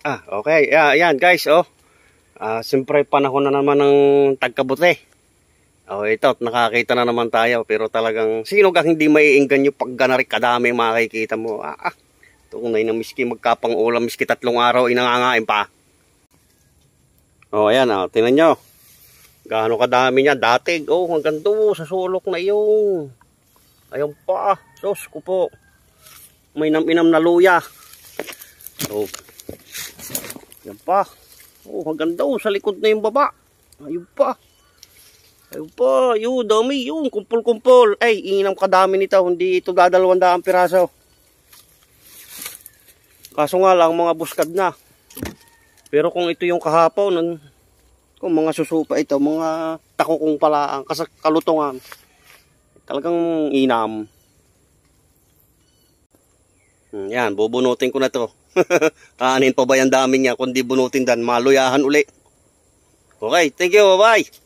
Okay. Ayan guys, siyempre panahon na naman ng tagkabuti. Ito, nakakita na naman tayo. Pero talagang, sino kang hindi maiinggan yung pagganari kadami makikita mo. Tunay na miski magkapang ulam, miski 3 araw, inangangain pa. Ayan, tingnan nyo. Gaano kadami niya. Datig, hanggang doon sa sulok na yung. Ayun pa, sus ko po. May inam na luya. Yan pa. Hanggang daw sa likod na yung baba. Ayun pa. Yun, dami yun. Kumpul-kumpul. Inam kadami nito. Hindi ito 200 piraso. Kaso nga lang, mga buskad na. Pero kung ito yung kahapon, kung mga susupa ito, mga takukong pala, kalutungan, talagang inam. Yan, bubunutin ko na to. Aanin pa ba yung dami niya? Kung di bunutin dan, maluyahan uli. Okay, thank you, bye-bye.